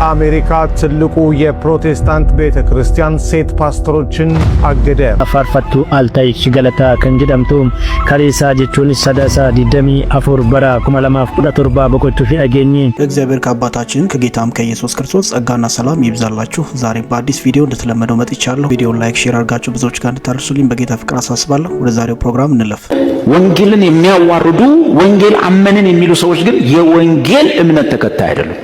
አሜሪካ ትልቁ የፕሮቴስታንት ቤተክርስቲያን ሴት ፓስተሮችን አገደ። አፋርፈቱ አልታይ ሽገለታ ከንጀዳምቱ ካሌሳ ጀቹን ሰዳሳ ዲደሚ አፎር በራ ኩማለማፍ ቁዳቶርባ በቆቹ ፊአገኝ እግዚአብሔር ከአባታችን ከጌታም ከኢየሱስ ክርስቶስ ጸጋና ሰላም ይብዛላችሁ። ዛሬ በአዲስ ቪዲዮ እንደተለመደው መጥቻለሁ። ቪዲዮውን ላይክ ሼር አድርጋችሁ ብዙዎች ጋር እንድታደርሱልኝ በጌታ ፍቅር አሳስባለሁ። ወደ ዛሬው ፕሮግራም እንለፍ። ወንጌልን የሚያዋርዱ ወንጌል አመንን የሚሉ ሰዎች ግን የወንጌል እምነት ተከታይ አይደሉም።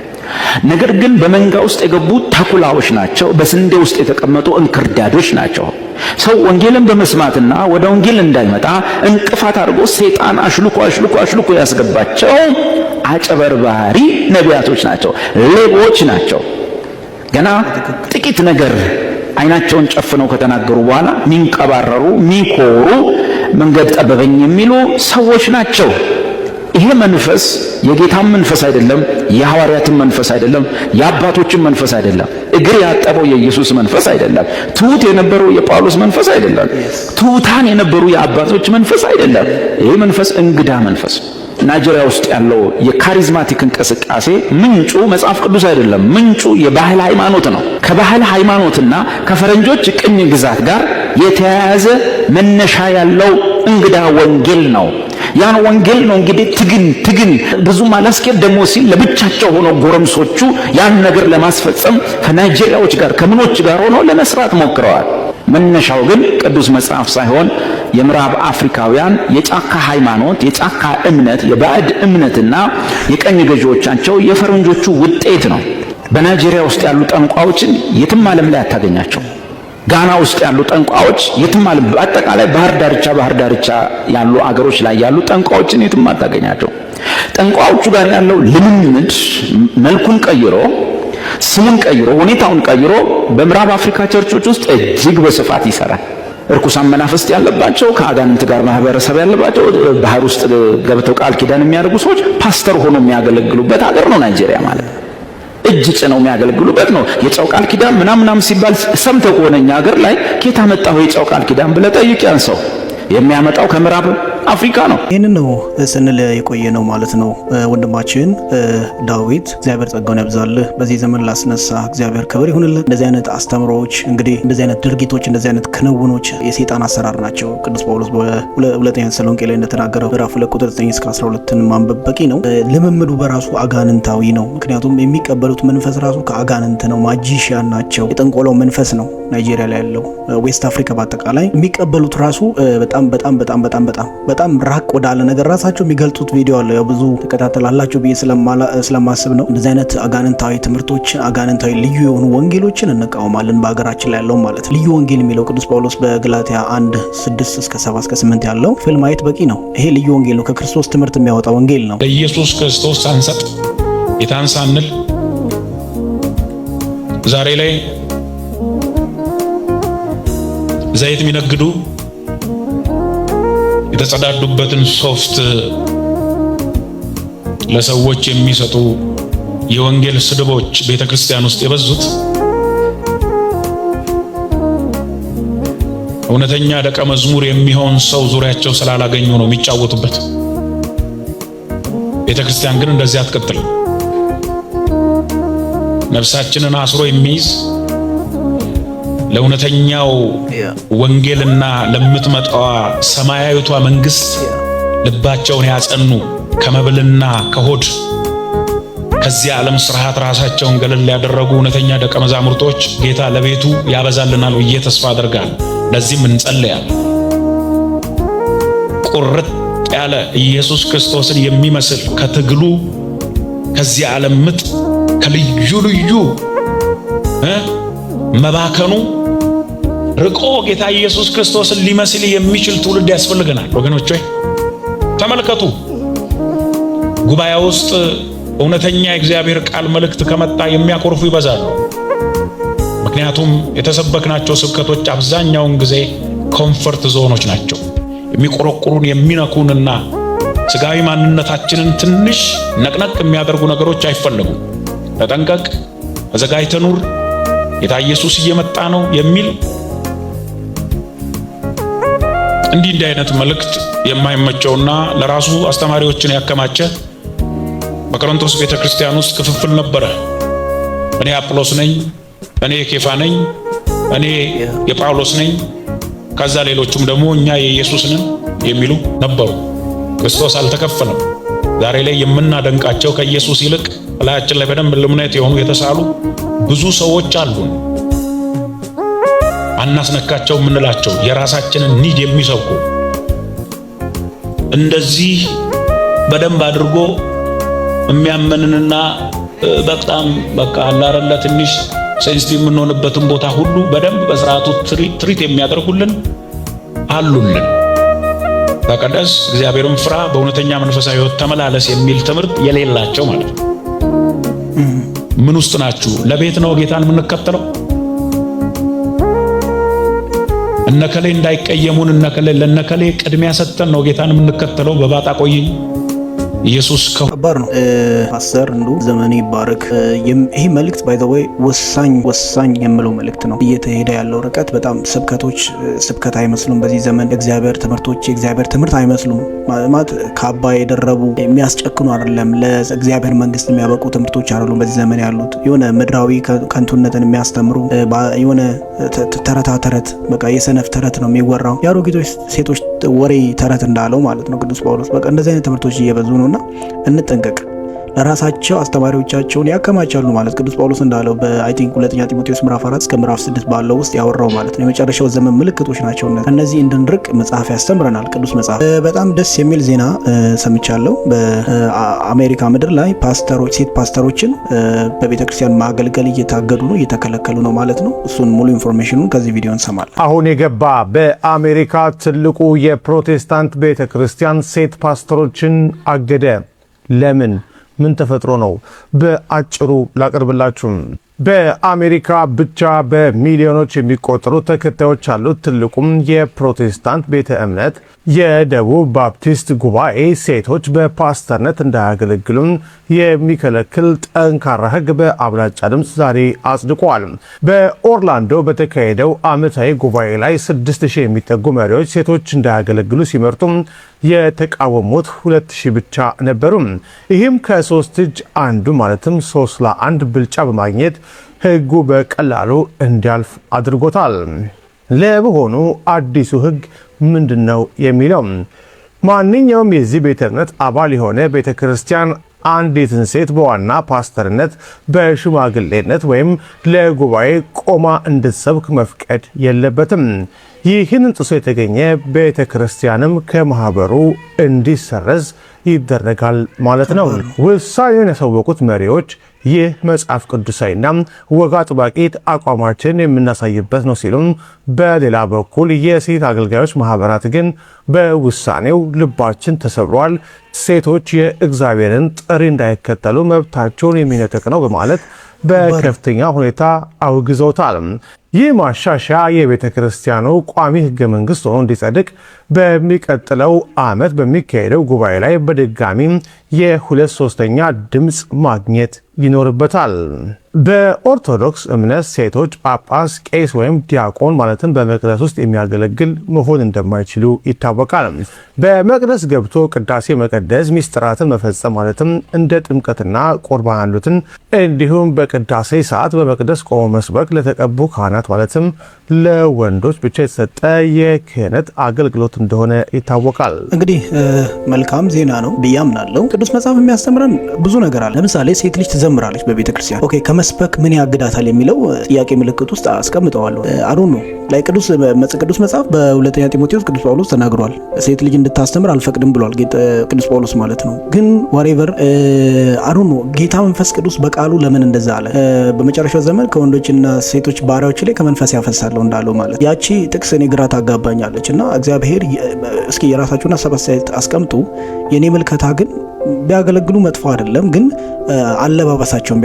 ነገር ግን በመንጋ ውስጥ የገቡ ተኩላዎች ናቸው። በስንዴ ውስጥ የተቀመጡ እንክርዳዶች ናቸው። ሰው ወንጌልን በመስማትና ወደ ወንጌል እንዳይመጣ እንቅፋት አድርጎ ሰይጣን አሽልኮ ያስገባቸው አጨበርባሪ ነቢያቶች ናቸው፣ ሌቦች ናቸው። ገና ጥቂት ነገር አይናቸውን ጨፍነው ከተናገሩ በኋላ ሚንቀባረሩ ሚኮሩ መንገድ ጠበበኝ የሚሉ ሰዎች ናቸው። ይሄ መንፈስ የጌታም መንፈስ አይደለም፣ የሐዋርያትም መንፈስ አይደለም፣ የአባቶችም መንፈስ አይደለም፣ እግር ያጠበው የኢየሱስ መንፈስ አይደለም፣ ትሁት የነበረው የጳውሎስ መንፈስ አይደለም፣ ትሁታን የነበሩ የአባቶች መንፈስ አይደለም። ይሄ መንፈስ እንግዳ መንፈስ። ናይጄሪያ ውስጥ ያለው የካሪዝማቲክ እንቅስቃሴ ምንጩ መጽሐፍ ቅዱስ አይደለም፣ ምንጩ የባህል ሃይማኖት ነው። ከባህል ሃይማኖትና ከፈረንጆች ቅኝ ግዛት ጋር የተያያዘ መነሻ ያለው እንግዳ ወንጌል ነው። ያን ወንጌል ነው እንግዲህ ትግል ብዙ ማላስኬድ ደሞ ሲል ለብቻቸው ሆኖ ጎረምሶቹ ያን ነገር ለማስፈጸም ከናይጄሪያዎች ጋር ከምኖች ጋር ሆኖ ለመስራት ሞክረዋል። መነሻው ግን ቅዱስ መጽሐፍ ሳይሆን የምዕራብ አፍሪካውያን የጫካ ሃይማኖት፣ የጫካ እምነት፣ የባዕድ እምነትና የቀኝ ገዢዎቻቸው የፈረንጆቹ ውጤት ነው። በናይጄሪያ ውስጥ ያሉ ጠንቋዮችን የትም ዓለም ላይ አታገኛቸው። ጋና ውስጥ ያሉ ጠንቋዮች የትም ዓለም በአጠቃላይ ባህር ዳርቻ ያሉ አገሮች ላይ ያሉ ጠንቋዮችን የትም አታገኛቸው። ጠንቋዮቹ ጋር ያለው ልምምድ መልኩን ቀይሮ ስሙን ቀይሮ ሁኔታውን ቀይሮ በምዕራብ አፍሪካ ቸርቾች ውስጥ እጅግ በስፋት ይሰራል። እርኩሳን መናፍስት ያለባቸው ከአጋንንት ጋር ማህበረሰብ ያለባቸው ባህር ውስጥ ገብተው ቃል ኪዳን የሚያደርጉ ሰዎች ፓስተር ሆኖ የሚያገለግሉበት ሀገር ነው ናይጄሪያ ማለት። እጅ ጭነው የሚያገለግሉበት ነው። የጨው ቃል ኪዳን ምናምናም ሲባል ሰምተው ከሆነኛ ሀገር ላይ ኬታ መጣው የጨው ቃል ኪዳን ብለህ ጠይቅ። ያን ሰው የሚያመጣው ከምዕራብ አፍሪካ ነው። ይህንን ነው ስንል የቆየ ነው ማለት ነው። ወንድማችን ዳዊት እግዚአብሔር ጸጋውን ያብዛልህ። በዚህ ዘመን ላስነሳ እግዚአብሔር ክብር ይሁንልህ። እንደዚህ አይነት አስተምሮዎች እንግዲህ እንደዚህ አይነት ድርጊቶች እንደዚህ አይነት ክንውኖች የሰይጣን አሰራር ናቸው። ቅዱስ ጳውሎስ በሁለተኛ ተሰሎንቄ ላይ እንደተናገረው ምዕራፍ 2 ቁጥር 9 እስከ 12 ማንበብ በቂ ነው። ልምምዱ በራሱ አጋንንታዊ ነው። ምክንያቱም የሚቀበሉት መንፈስ ራሱ ከአጋንንት ነው። ማጂሺያን ናቸው። የጠንቆላው መንፈስ ነው ናይጄሪያ ላይ ያለው፣ ዌስት አፍሪካ በአጠቃላይ የሚቀበሉት ራሱ በጣም ራቅ ወዳለ ነገር ራሳቸው የሚገልጹት ቪዲዮ አለ። ያው ብዙ ተከታተላላችሁ ብዬ ስለማስብ ነው። እንደዚህ አይነት አጋንንታዊ ትምህርቶች፣ አጋንንታዊ ልዩ የሆኑ ወንጌሎችን እንቃወማለን በሀገራችን ላይ ያለው ማለት። ልዩ ወንጌል የሚለው ቅዱስ ጳውሎስ በገላትያ 1:6 እስከ 7 እስከ 8 ያለው ፊልም ማየት በቂ ነው። ይሄ ልዩ ወንጌል ነው። ከክርስቶስ ትምህርት የሚያወጣ ወንጌል ነው። ለኢየሱስ ክርስቶስ ሳንሰጥ ጌታን ሳንል ዛሬ ላይ ዘይት የሚነግዱ የተጸዳዱበትን ሶፍት ለሰዎች የሚሰጡ የወንጌል ስድቦች ቤተክርስቲያን ውስጥ የበዙት እውነተኛ ደቀ መዝሙር የሚሆን ሰው ዙሪያቸው ስላላገኙ ነው የሚጫወቱበት። ቤተክርስቲያን ግን እንደዚህ አትቀጥልም። ነፍሳችንን አስሮ የሚይዝ ለእውነተኛው ወንጌልና ለምትመጣዋ ሰማያዊቷ መንግስት ልባቸውን ያጸኑ ከመብልና ከሆድ ከዚህ ዓለም ስርዓት ራሳቸውን ገለል ያደረጉ እውነተኛ ደቀ መዛሙርቶች ጌታ ለቤቱ ያበዛልናል ብዬ ተስፋ አደርጋለሁ። ለዚህም እንጸልያለን። ቁርጥ ያለ ኢየሱስ ክርስቶስን የሚመስል ከትግሉ ከዚህ ዓለም ምጥ ከልዩ መባከኑ ርቆ ጌታ ኢየሱስ ክርስቶስን ሊመስል የሚችል ትውልድ ያስፈልገናል። ወገኖች ሆይ ተመልከቱ። ጉባኤ ውስጥ እውነተኛ የእግዚአብሔር ቃል መልእክት ከመጣ የሚያኮርፉ ይበዛሉ። ምክንያቱም የተሰበክናቸው ስብከቶች አብዛኛውን ጊዜ ኮምፈርት ዞኖች ናቸው። የሚቆረቁሩን የሚነኩንና ስጋዊ ማንነታችንን ትንሽ ነቅነቅ የሚያደርጉ ነገሮች አይፈለጉም። ተጠንቀቅ፣ ተዘጋጅተህ ኑር፣ ጌታ ኢየሱስ እየመጣ ነው የሚል እንዲህ አይነት መልእክት የማይመቸውና ለራሱ አስተማሪዎችን ያከማቸ በቆሮንቶስ ቤተክርስቲያን ውስጥ ክፍፍል ነበረ። እኔ አጵሎስ ነኝ፣ እኔ የኬፋ ነኝ፣ እኔ የጳውሎስ ነኝ፣ ከዛ ሌሎቹም ደግሞ እኛ የኢየሱስ ነን የሚሉ ነበሩ። ክርስቶስ አልተከፈለም። ዛሬ ላይ የምናደንቃቸው ከኢየሱስ ይልቅ ላያችን ላይ በደንብ ልምነት የሆኑ የተሳሉ ብዙ ሰዎች አሉ። አናስነካቸው የምንላቸው የራሳችንን ኒድ የሚሰብኩ እንደዚህ በደንብ አድርጎ የሚያመንንና በጣም በቃ አላረለ ትንሽ ሴንሲቲቭ የምንሆንበትን ቦታ ሁሉ በደንብ በስርዓቱ ትሪት የሚያደርጉልን አሉልን። ተቀደስ፣ እግዚአብሔርን ፍራ፣ በእውነተኛ መንፈሳዊ ሕይወት ተመላለስ የሚል ትምህርት የሌላቸው ማለት ነው። ምን ውስጥ ናችሁ? ለቤት ነው ጌታን የምንከተለው? እነከሌ እንዳይቀየሙን ለነከሌ ቅድሚያ ሰጥተን ነው ጌታን የምንከተለው? በባጣ ቆይኝ ኢየሱስ ከባድ ነው። ፓስተር እንዱ ዘመኑ ይባረክ። ይሄ መልእክት ባይ ዘ ወይ ወሳኝ የምለው መልእክት ነው። እየተሄደ ያለው ርቀት በጣም ስብከት አይመስሉም። በዚህ ዘመን እግዚአብሔር ትምህርት አይመስሉም። ማለት ካባ የደረቡ የሚያስጨክኑ አይደለም። ለእግዚአብሔር መንግስት የሚያበቁ ትምህርቶች አይደሉም በዚህ ዘመን ያሉት። የሆነ ምድራዊ ከንቱነትን የሚያስተምሩ የሆነ ተረት በቃ የሰነፍ ተረት ነው የሚወራው። የአሮጊቶች ሴቶች ወሬ ተረት እንዳለው ማለት ነው ቅዱስ ጳውሎስ። በቃ እንደዚህ አይነት ትምህርቶች እየበዙ ነውና እንጠንቀቅ። ለራሳቸው አስተማሪዎቻቸውን ያከማቻሉ ማለት ቅዱስ ጳውሎስ እንዳለው በአይ ቲንክ ሁለተኛ ጢሞቴዎስ ምዕራፍ 4 እስከ ምዕራፍ 6 ባለው ውስጥ ያወራው ማለት ነው። የመጨረሻው ዘመን ምልክቶች ናቸው እነዚህ። እንድንርቅ መጽሐፍ ያስተምረናል ቅዱስ መጽሐፍ። በጣም ደስ የሚል ዜና ሰምቻለሁ። በአሜሪካ ምድር ላይ ሴት ፓስተሮችን በቤተክርስቲያን ማገልገል እየታገዱ ነው፣ እየተከለከሉ ነው ማለት ነው። እሱን ሙሉ ኢንፎርሜሽኑን ከዚህ ቪዲዮ እንሰማለን። አሁን የገባ በአሜሪካ ትልቁ የፕሮቴስታንት ቤተክርስቲያን ሴት ፓስተሮችን አገደ። ለምን? ምን ተፈጥሮ ነው? በአጭሩ ላቀርብላችሁ። በአሜሪካ ብቻ በሚሊዮኖች የሚቆጠሩ ተከታዮች ያሉት ትልቁም የፕሮቴስታንት ቤተ እምነት የደቡብ ባፕቲስት ጉባኤ ሴቶች በፓስተርነት እንዳያገለግሉ የሚከለክል ጠንካራ ሕግ በአብላጫ ድምፅ ዛሬ አጽድቋል። በኦርላንዶ በተካሄደው ዓመታዊ ጉባኤ ላይ 6000 የሚጠጉ መሪዎች ሴቶች እንዳያገለግሉ ሲመርጡ የተቃወሙት 2000 ብቻ ነበሩ። ይህም ከ3 እጅ አንዱ ማለትም 3 ለ1 ብልጫ በማግኘት ሕጉ በቀላሉ እንዲያልፍ አድርጎታል። ለመሆኑ አዲሱ ሕግ ምንድነው የሚለው? ማንኛውም የዚህ ቤተ እምነት አባል የሆነ ቤተ ክርስቲያን አንዲትን ሴት በዋና ፓስተርነት፣ በሽማግሌነት ወይም ለጉባኤ ቆማ እንድትሰብክ መፍቀድ የለበትም። ይህንን ጥሶ የተገኘ ቤተ ክርስቲያንም ከማህበሩ እንዲሰረዝ ይደረጋል ማለት ነው። ውሳኔውን ያሳወቁት መሪዎች ይህ መጽሐፍ ቅዱሳዊና ወግ አጥባቂ አቋማችን የምናሳይበት ነው ሲሉም፣ በሌላ በኩል የሴት አገልጋዮች ማህበራት ግን በውሳኔው ልባችን ተሰብሯል፣ ሴቶች የእግዚአብሔርን ጥሪ እንዳይከተሉ መብታቸውን የሚነጥቅ ነው በማለት በከፍተኛ ሁኔታ አውግዘውታል። ይህ ማሻሻያ የቤተ ክርስቲያኑ ቋሚ ህገ መንግስት ሆኖ እንዲጸድቅ በሚቀጥለው ዓመት በሚካሄደው ጉባኤ ላይ በድጋሚ የ2/3 ድምፅ ማግኘት ይኖርበታል። በኦርቶዶክስ እምነት ሴቶች ጳጳስ፣ ቄስ ወይም ዲያቆን ማለትም በመቅደስ ውስጥ የሚያገለግል መሆን እንደማይችሉ ይታወቃል። በመቅደስ ገብቶ ቅዳሴ መቀደስ፣ ሚስጥራትን መፈጸም ማለትም እንደ ጥምቀትና ቁርባን ያሉትን እንዲሁም በቅዳሴ ሰዓት በመቅደስ ቆሞ መስበክ ለተቀቡ ካህናት ማለትም ለወንዶች ብቻ የተሰጠ የክህነት አገልግሎት እንደሆነ ይታወቃል። እንግዲህ መልካም ዜና ነው ብዬ አምናለሁ። ቅዱስ መጽሐፍ የሚያስተምረን ብዙ ነገር አለ። ለምሳሌ ሴት ልጅ ትዘምራለች በቤተ ክርስቲያን። ኦኬ፣ ከመስበክ ምን ያግዳታል የሚለው ጥያቄ ምልክት ውስጥ አስቀምጠዋለሁ። አሩን ነው ላይ ቅዱስ መጽሐፍ በሁለተኛ ጢሞቴዎስ ቅዱስ ጳውሎስ ተናግሯል። ሴት ልጅ እንድታስተምር አልፈቅድም ብሏል ቅዱስ ጳውሎስ ማለት ነው። ግን ዋሬቨር አሩን ነው ጌታ መንፈስ ቅዱስ በቃሉ ለምን እንደዛ አለ? በመጨረሻው ዘመን ከወንዶችና ሴቶች ባሪያዎች ላይ ከመንፈስ ያፈሳለሁ እንዳለው ማለት ያቺ ጥቅስ እኔ ግራ ታጋባኛለች። እና እግዚአብሔር እስኪ የራሳችሁን ሀሳብ አስተያየት አስቀምጡ። የኔ ምልከታ ግን ቢያገለግሉ መጥፎ አይደለም፣ ግን አለባበሳቸውን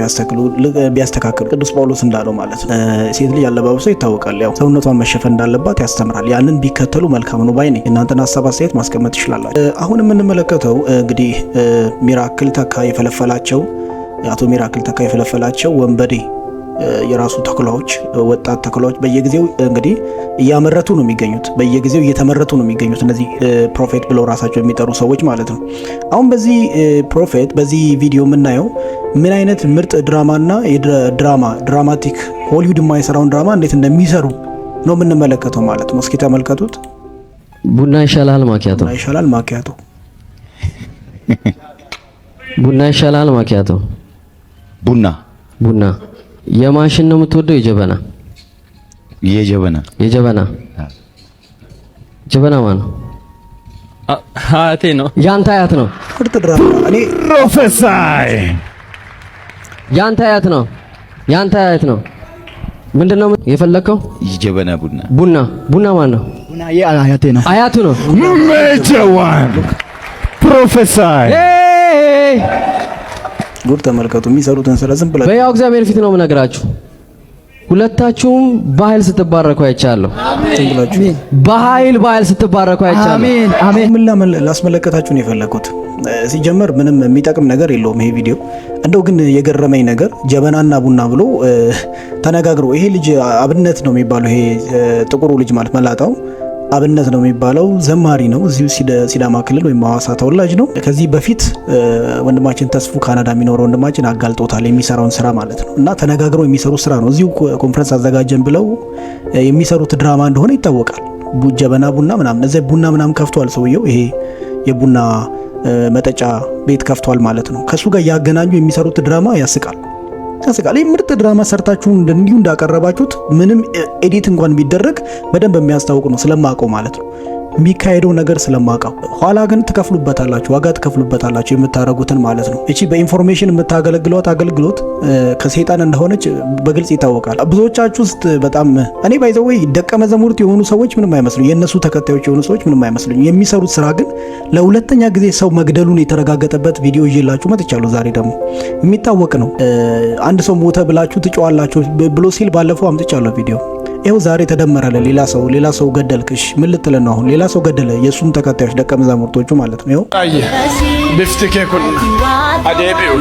ቢያስተካክሉ ቅዱስ ጳውሎስ እንዳለው ማለት ነው። ሴት ልጅ አለባበሷ ይታወቃል፣ ያው ሰውነቷን መሸፈን እንዳለባት ያስተምራል። ያንን ቢከተሉ መልካም ነው ባይ ነኝ። እናንተን ሀሳብ አስተያየት ማስቀመጥ ትችላላችሁ። አሁን የምንመለከተው እንግዲህ ሚራክል ተካ የፈለፈላቸው አቶ ሚራክል ተካ የፈለፈላቸው ወንበዴ የራሱ ተኩላዎች ወጣት ተኩላዎች በየጊዜው እንግዲህ እያመረቱ ነው የሚገኙት፣ በየጊዜው እየተመረቱ ነው የሚገኙት እነዚህ ፕሮፌት ብለው ራሳቸው የሚጠሩ ሰዎች ማለት ነው። አሁን በዚህ ፕሮፌት በዚህ ቪዲዮ የምናየው ምን አይነት ምርጥ ድራማና ድራማቲክ ሆሊውድ የማይሰራውን ድራማ እንዴት እንደሚሰሩ ነው የምንመለከተው ማለት ነው። እስኪ ተመልከቱት። ቡና ይሻላል ማኪያቶ? ቡና ይሻላል ማኪያቶ? ቡና ይሻላል ማኪያቶ? ቡና የማሽን ነው የምትወደው የጀበና? የጀበና ማን ነው? አያቴ ነው። ያንተ አያት ነው? ምርጥ ድራማ እኔ ፕሮፌሰር ያንተ አያት ነው። ምንድነው የፈለከው? ጀበና ቡና ማን ነው? ቡና አያቴ ነው። አያቱ ነው። መጀዋን ፕሮፌሰር ጉድ ተመልከቱ። የሚሰሩትን ስራ ዝም ብላ በያው እግዚአብሔር ፊት ነው የምነግራችሁ። ሁለታችሁም በኃይል ስትባረኩ አይቻለሁ። በኃይል ስትባረኩ አይቻለሁ። አሜን። ምን ላስመለከታችሁ ነው የፈለኩት። ሲጀመር ምንም የሚጠቅም ነገር የለውም ይሄ ቪዲዮ። እንደው ግን የገረመኝ ነገር ጀበናና ቡና ብሎ ተነጋግሮ ይሄ ልጅ አብነት ነው የሚባለው፣ ይሄ ጥቁሩ ልጅ ማለት መላጣው አብነት ነው የሚባለው፣ ዘማሪ ነው። እዚሁ ሲዳማ ክልል ወይም ሐዋሳ ተወላጅ ነው። ከዚህ በፊት ወንድማችን ተስፉ ካናዳ የሚኖረው ወንድማችን አጋልጦታል የሚሰራውን ስራ ማለት ነው። እና ተነጋግረው የሚሰሩት ስራ ነው። እዚሁ ኮንፈረንስ አዘጋጀን ብለው የሚሰሩት ድራማ እንደሆነ ይታወቃል። ጀበና ቡና ምናምን እዚህ ቡና ምናምን ከፍቷል ሰውየው። ይሄ የቡና መጠጫ ቤት ከፍቷል ማለት ነው። ከሱ ጋር ያገናኙ የሚሰሩት ድራማ ያስቃል። ይህ ምርጥ ድራማ ሰርታችሁ እንዲሁ እንዳቀረባችሁት ምንም ኤዲት እንኳን ቢደረግ በደንብ የሚያስታውቅ ነው ስለማውቀው ማለት ነው። የሚካሄደው ነገር ስለማውቀው። ኋላ ግን ትከፍሉበታላችሁ፣ ዋጋ ትከፍሉበታላችሁ የምታረጉትን ማለት ነው። እቺ በኢንፎርሜሽን የምታገለግሏት አገልግሎት ከሰይጣን እንደሆነች በግልጽ ይታወቃል። ብዙዎቻችሁ ውስጥ በጣም እኔ ባይዘው ደቀ መዛሙርት የሆኑ ሰዎች ምንም አይመስሉኝ፣ የነሱ ተከታዮች የሆኑ ሰዎች ምንም አይመስሉኝ። የሚሰሩት ስራ ግን ለሁለተኛ ጊዜ ሰው መግደሉን የተረጋገጠበት ቪዲዮ ይዤላችሁ መጥቻለሁ። ዛሬ ደግሞ የሚታወቅ ነው። አንድ ሰው ሞተ ብላችሁ ትጮዋላችሁ ብሎ ሲል ባለፈው አምጥቻለሁ ቪዲዮ። ይኸው ዛሬ ተደመረለ። ሌላ ሰው ገደልክሽ ምን ልትለን ነው? አሁን ሌላ ሰው ገደለ፣ የሱም ተከታዮች ደቀ መዛሙርቶቹ ማለት ነው። ይኸው ቢፍቲኬ ኩን አዴቢኡ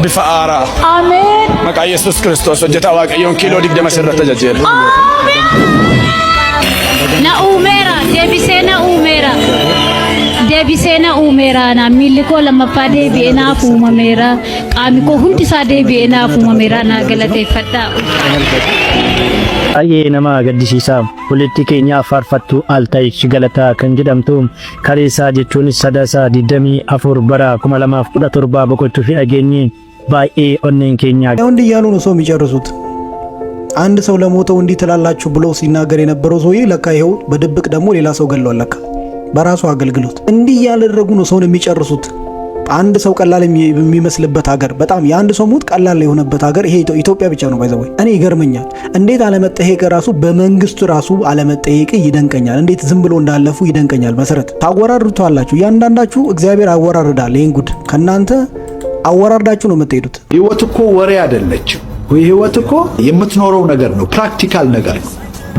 ቢፈአራ አሜን መቃ ኢየሱስ ክርስቶስ ወጀታ ዋቀዮን ኪሎ ዲግደ መሰረተ ጀጀል ናኡሜራ deebisee na uumeeraana miilli koo lammaffaa deebi'ee naaf uumameera qaami koo hundi isaa deebi'ee naaf uumameera naa galateeffadhaa. Ayyee nama gaddisiisaa walitti keenyaa faarfattu Altaayish Galataa kan jedhamtu Kaleessaa jechuunis Sadaasaa 24 bara 2017 boqochuu fi dhageenyi baay'ee onneen keenya እንዲህ እያሉ ነው ሰው የሚጨርሱት። አንድ ሰው ለሞተው እንዲህ ትላላችሁ ብሎ ሲናገር የነበረው ሰውዬ ለካ ይሄው በድብቅ ደግሞ ሌላ ሰው ገሏል። ለካ በራሱ አገልግሎት እንዲህ ያደረጉ ነው ሰውን የሚጨርሱት። አንድ ሰው ቀላል የሚመስልበት ሀገር በጣም የአንድ ሰው ሞት ቀላል የሆነበት ሀገር ይሄ ኢትዮጵያ ብቻ ነው። ባይዘው እኔ ይገርመኛል። እንዴት አለመጠየቅ ራሱ በመንግስቱ ራሱ አለመጠየቅ ይደንቀኛል። እንዴት ዝም ብሎ እንዳለፉ ይደንቀኛል። መሰረት ታወራርዱታላችሁ። ያንዳንዳችሁ እግዚአብሔር አወራርዳል። ይሄን ጉድ ከናንተ አወራርዳችሁ ነው የምትሄዱት። ህይወት እኮ ወሬ አይደለችም። ህይወት እኮ የምትኖረው ነገር ነው። ፕራክቲካል ነገር ነው።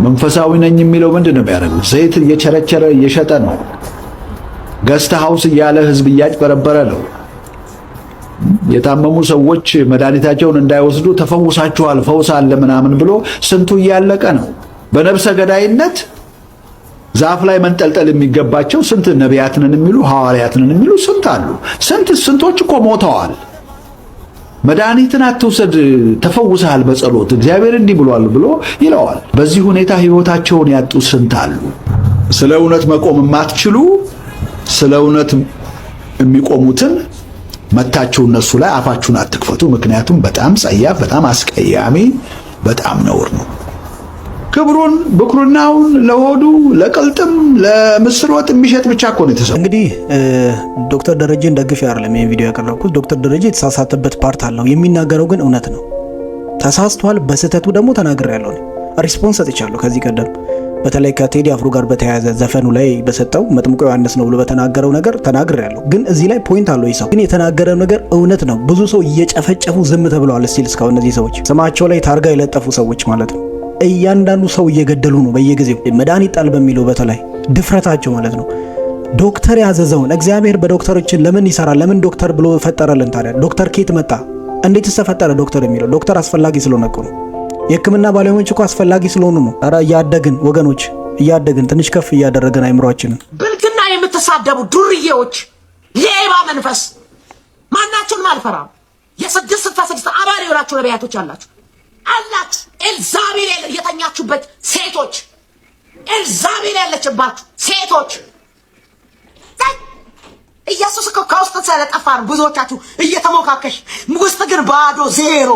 መንፈሳዊ ነኝ የሚለው ምንድነው የሚያደርገው? ዘይት እየቸረቸረ እየሸጠ ነው። ገስት ሃውስ እያለ ህዝብ እያጭበረበረ ነው። የታመሙ ሰዎች መድኃኒታቸውን እንዳይወስዱ ተፈውሳችኋል፣ ፈውስ አለ ምናምን ብሎ ስንቱ እያለቀ ነው። በነብሰ ገዳይነት ዛፍ ላይ መንጠልጠል የሚገባቸው ስንት ነቢያትንን የሚሉ ሐዋርያትንን የሚሉ ስንት አሉ። ስንቶች እኮ ሞተዋል። መድኃኒትን አትውሰድ ተፈውሰሃል በጸሎት እግዚአብሔር እንዲህ ብሏል ብሎ ይለዋል። በዚህ ሁኔታ ህይወታቸውን ያጡ ስንት አሉ። ስለ እውነት መቆም የማትችሉ ስለ እውነት የሚቆሙትን መታችሁ እነሱ ላይ አፋችሁን አትክፈቱ። ምክንያቱም በጣም ጸያፍ፣ በጣም አስቀያሚ፣ በጣም ነውር ነው። ክብሩን ብኩርናውን ለሆዱ ለቅልጥም ለምስር ወጥ የሚሸጥ ብቻ እኮ ነው የተሰጠው። እንግዲህ ዶክተር ደረጀን ደግፌ አይደለም ይሄን ቪዲዮ ያቀረብኩት። ዶክተር ደረጀ የተሳሳተበት ፓርት አለው። የሚናገረው ግን እውነት ነው። ተሳስቷል። በስህተቱ ደግሞ ተናግሬያለሁ። ሪስፖንስ ሰጥቻለሁ ከዚህ ቀደም በተለይ ከቴዲ አፍሮ ጋር በተያያዘ ዘፈኑ ላይ በሰጠው መጥምቁ ዮሐንስ ነው ብሎ በተናገረው ነገር ተናግሬያለሁ። ግን እዚህ ላይ ፖይንት አለው። ይሰው ግን የተናገረው ነገር እውነት ነው። ብዙ ሰው እየጨፈጨፉ ዝም ተብለዋል። ስቲል እስካሁን እነዚህ ሰዎች ስማቸው ላይ ታርጋ የለጠፉ ሰዎች ማለት ነው እያንዳንዱ ሰው እየገደሉ ነው በየጊዜው መድኃኒት ጣል በሚለው በተለይ ድፍረታቸው ማለት ነው። ዶክተር ያዘዘውን እግዚአብሔር በዶክተሮችን ለምን ይሰራል? ለምን ዶክተር ብሎ ፈጠረልን ታዲያ? ዶክተር ኬት መጣ? እንዴት ተፈጠረ ዶክተር የሚለው? ዶክተር አስፈላጊ ስለሆነ እኮ ነው። የህክምና ባለሙያዎች እኮ አስፈላጊ ስለሆኑ ነው። ኧረ እያደግን ወገኖች፣ እያደግን ትንሽ ከፍ እያደረገን አይምሯችንን። ብልግና የምትሳደቡ ዱርዬዎች፣ ሌባ መንፈስ ማናቸውን አልፈራም። የ666 አባሪ የሆናችሁ ነቢያቶች አላችሁ። ኤልዛቤል የተኛችሁበት ሴቶች፣ ኤልዛቤል ያለችባችሁ ሴቶች። ኢየሱስ እኮ ከውስጥ ስለጠፋ ነው ብዙዎቻችሁ እየተሞካከሽ፣ ውስጥ ግን ባዶ ዜሮ።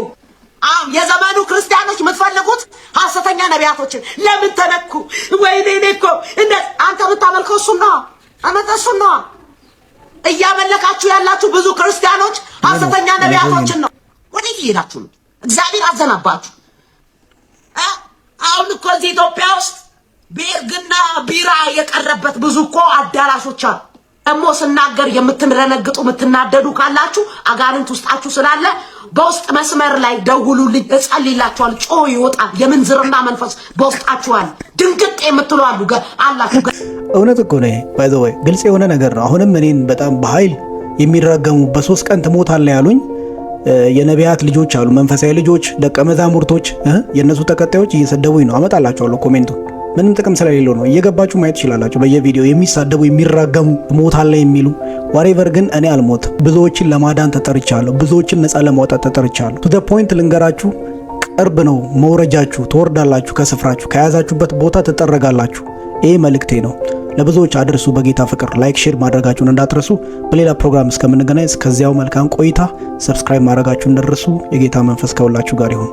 የዘመኑ ክርስቲያኖች የምትፈልጉት ሐሰተኛ ነቢያቶችን ለምን ተነኩ? ወይኔ እኔ እኮ አንተ የምታመልከው እሱን ነው። እሱን ነው እያመለካችሁ ያላችሁ ብዙ ክርስቲያኖች ሐሰተኛ ነቢያቶችን ነው። ወዴት እየሄዳችሁ ነው? እግዚአብሔር አዘናባችሁ። አሁን እኮ እዚህ ኢትዮጵያ ውስጥ ቤርግና ቢራ የቀረበት ብዙ እኮ አዳራሾች አሉ። ደግሞ ስናገር የምትረነግጡ የምትናደዱ ካላችሁ አጋንንት ውስጣችሁ ስላለ በውስጥ መስመር ላይ ደውሉልኝ፣ እጸልይላችኋል። ጮ ይወጣል። የምንዝርና መንፈስ በውስጣችሁ አለ። ድንግጥ የምትሉ አላችሁ። እውነት እኮ ነው። ባይ ዘ ወይ ግልጽ የሆነ ነገር ነው። አሁንም እኔን በጣም በኃይል የሚረገሙ በ3 ቀን ትሞታለህ ያሉኝ የነቢያት ልጆች አሉ፣ መንፈሳዊ ልጆች፣ ደቀ መዛሙርቶች፣ የነሱ ተከታዮች እየሰደቡኝ ነው። አመጣላችኋለሁ ኮሜንቱን። ምንም ጥቅም ስለሌለው ነው። እየገባችሁ ማየት ትችላላችሁ። በየቪዲዮ የሚሳደቡ የሚራገሙ ሞታለህ የሚሉ ዋሬቨር። ግን እኔ አልሞት። ብዙዎችን ለማዳን ተጠርቻለሁ። ብዙዎችን ነፃ ለማውጣት ተጠርቻለሁ። ቱ ዘ ፖይንት ልንገራችሁ፣ ቅርብ ነው መውረጃችሁ። ትወርዳላችሁ፣ ከስፍራችሁ ከያዛችሁበት ቦታ ትጠረጋላችሁ። ይሄ መልእክቴ ነው። ለብዙዎች አድርሱ። በጌታ ፍቅር ላይክ፣ ሼር ማድረጋችሁን እንዳትረሱ። በሌላ ፕሮግራም እስከምንገናኝ እስከዚያው መልካም ቆይታ። ሰብስክራይብ ማድረጋችሁን እንዳትረሱ። የጌታ መንፈስ ከሁላችሁ ጋር ይሁን።